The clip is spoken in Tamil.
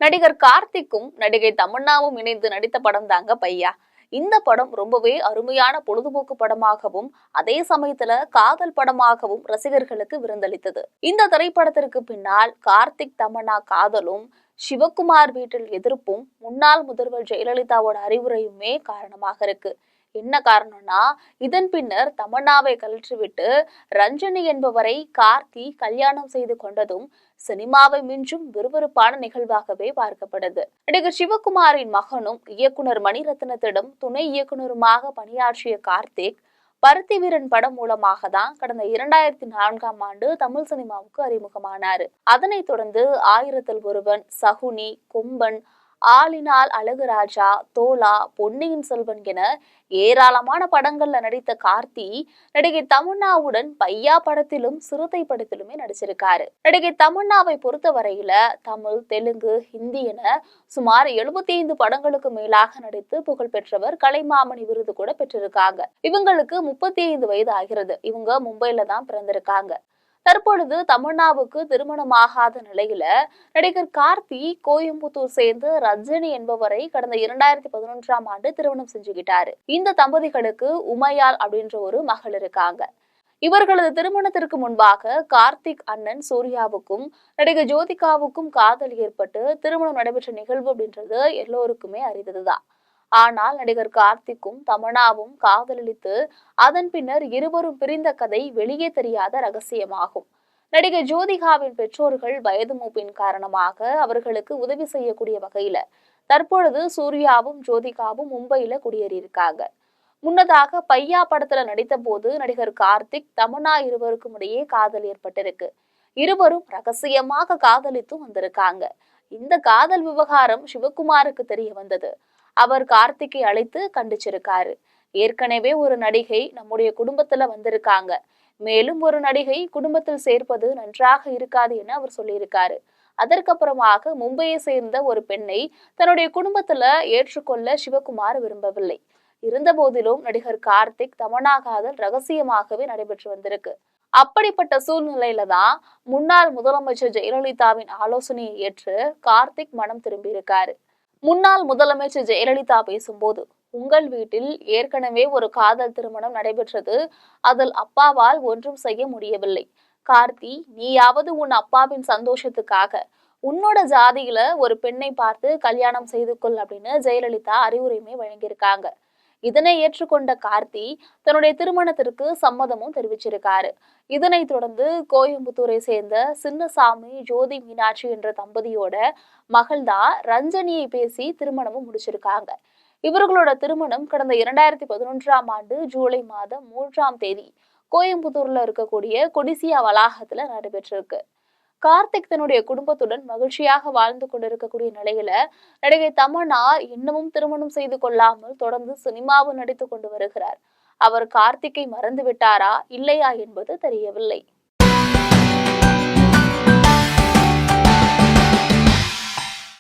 நடிகர் கார்த்திக்கும் நடிகை தமன்னாவும் இணைந்து நடித்த படம் தாங்க பையா. இந்த படம் ரொம்பவே அருமையான பொழுதுபோக்கு படமாகவும் அதே சமயத்துல காதல் படமாகவும் ரசிகர்களுக்கு விருந்தளித்தது. இந்த திரைப்படத்திற்கு பின்னால் கார்த்திக் தமன்னா காதலும், சிவகுமார் வீட்டில் எதிர்ப்பும், முன்னாள் முதல்வர் ஜெயலலிதாவோட அறிவுரையுமே காரணமாக இருக்கு. என்ன காரணம்னா, இதன் பின்னர் தமன்னாவை கழற்றிவிட்டு ரஞ்சனி என்பவரை கார்த்தி கல்யாணம் செய்து கொண்டதும் சினிமாவை மிஞ்சும் விறுவிறுப்பான நிகழ்வாகவே பார்க்கப்படுது. நடிகர் சிவகுமாரின் மகனும் இயக்குனர் மணிரத்னத்திடம் துணை இயக்குனருமாக பணியாற்றிய கார்த்திக் பருத்தி வீரன் படம் மூலமாக தான் கடந்த 2004ஆம் ஆண்டு தமிழ் சினிமாவுக்கு அறிமுகமானாரு. அதனைத் தொடர்ந்து ஆயிரத்தில் ஒருவன், சகுனி, கொம்பன், ஆளினால் அழகுராஜா, தோலா, பொன்னியின் செல்வன் என ஏராளமான படங்கள்ல நடித்த கார்த்தி நடிகை தமன்னாவுடன் பையா படத்திலும் சிறுத்தை படத்திலுமே நடிச்சிருக்காரு. நடிகை தமன்னாவை பொறுத்த வரையில தமிழ், தெலுங்கு, ஹிந்தி என சுமார் 75 படங்களுக்கு மேலாக நடித்து புகழ் பெற்றவர். கலைமாமணி விருது கூட பெற்றிருக்காங்க. இவங்களுக்கு 35 வயது ஆகிறது. இவங்க மும்பைல தான் பிறந்திருக்காங்க. தற்பொழுது தமன்னாவுக்கு திருமணமாகாத நிலையில நடிகர் கார்த்தி கோயம்புத்தூர் சேர்ந்து ரஜினி என்பவரை கடந்த 2011ஆம் ஆண்டு திருமணம் செஞ்சுக்கிட்டாரு. இந்த தம்பதிகளுக்கு உமையால் அப்படின்ற ஒரு மகள் இருக்காங்க. இவர்களது திருமணத்திற்கு முன்பாக கார்த்திக் அண்ணன் சூர்யாவுக்கும் நடிகை ஜோதிகாவுக்கும் காதல் ஏற்பட்டு திருமணம் நடைபெற்ற நிகழ்வு அப்படின்றது எல்லோருக்குமே அறிந்ததுதான். ஆனால் நடிகர் கார்த்திக்கும் தமன்னாவும் காதலித்து அதன் பின்னர் இருவரும் பிரிந்த கதை வெளியே தெரியாத ரகசியமாகும். நடிகை ஜோதிகாவின் பெற்றோர்கள் வயது மூப்பின் காரணமாக அவர்களுக்கு உதவி செய்யக்கூடிய வகையில தற்பொழுது சூர்யாவும் ஜோதிகாவும் மும்பையில குடியேறியிருக்காங்க. முன்னதாக பையா படத்துல நடித்த போது நடிகர் கார்த்திக் தமன்னா இருவருக்கும் இடையே காதல் ஏற்பட்டிருக்கு. இருவரும் ரகசியமாக காதலித்தும் வந்திருக்காங்க. இந்த காதல் விவகாரம் சிவகுமாருக்கு தெரிய வந்தது. அவர் கார்த்திக்கை அழைத்து கண்டிச்சிருக்காரு. ஏற்கனவே ஒரு நடிகை நம்முடைய குடும்பத்துல வந்திருக்காங்க, மேலும் ஒரு நடிகை குடும்பத்தில் சேர்ப்பது நன்றாக இருக்காது என அவர் சொல்லியிருக்காரு. அதற்கப்புறமாக மும்பையை சேர்ந்த ஒரு பெண்ணை தன்னுடைய குடும்பத்துல ஏற்றுக்கொள்ள சிவகுமார் விரும்பவில்லை. இருந்த போதிலும் நடிகர் கார்த்திக் தமன்னா காதல் ரகசியமாகவே நடைபெற்று வந்திருக்கு. அப்படிப்பட்ட சூழ்நிலையில தான் முன்னாள் முதலமைச்சர் ஜெயலலிதாவின் ஆலோசனையை ஏற்று கார்த்திக் மனம் திரும்பி இருக்காரு. முன்னாள் முதலமைச்சர் ஜெயலலிதா பேசும்போது, உங்கள் வீட்டில் ஏற்கனவே ஒரு காதல் திருமணம் நடைபெற்றது. அதில் அப்பாவால் ஒன்றும் செய்ய முடியவில்லை. கார்த்தி, நீயாவது உன் அப்பாவின் சந்தோஷத்துக்காக உன்னோட ஜாதியில ஒரு பெண்ணை பார்த்து கல்யாணம் செய்து கொள் அப்படின்னு ஜெயலலிதா அறிவுரையுமே வழங்கியிருக்காங்க. இதனை ஏற்றுக்கொண்ட கார்த்தி தன்னுடைய திருமணத்திற்கு சம்மதமும் தெரிவிச்சிருக்காரு. இதனைத் தொடர்ந்து கோயம்புத்தூரை சேர்ந்த சின்னசாமி, ஜோதி மீனாட்சி என்ற தம்பதியோட மகள்தான் ரஞ்சனியை பேசி திருமணமும் முடிச்சிருக்காங்க. இவர்களோட திருமணம் கடந்த 2011ஆம் ஆண்டு ஜூலை மாதம் 3ஆம் தேதி கோயம்புத்தூர்ல இருக்கக்கூடிய கொடிசியா வளாகத்துல நடைபெற்றிருக்கு. கார்த்திக் தன்னுடைய குடும்பத்துடன் மகிழ்ச்சியாக வாழ்ந்து கொண்டிருக்கக்கூடிய நிலையில நடிகை தமன்னா இன்னமும் திருமணம் செய்து கொள்ளாமல் தொடர்ந்து சினிமாவில் நடித்துக் கொண்டு வருகிறார். அவர் கார்த்திக்கை மறந்து விட்டாரா இல்லையா என்பது தெரியவில்லை.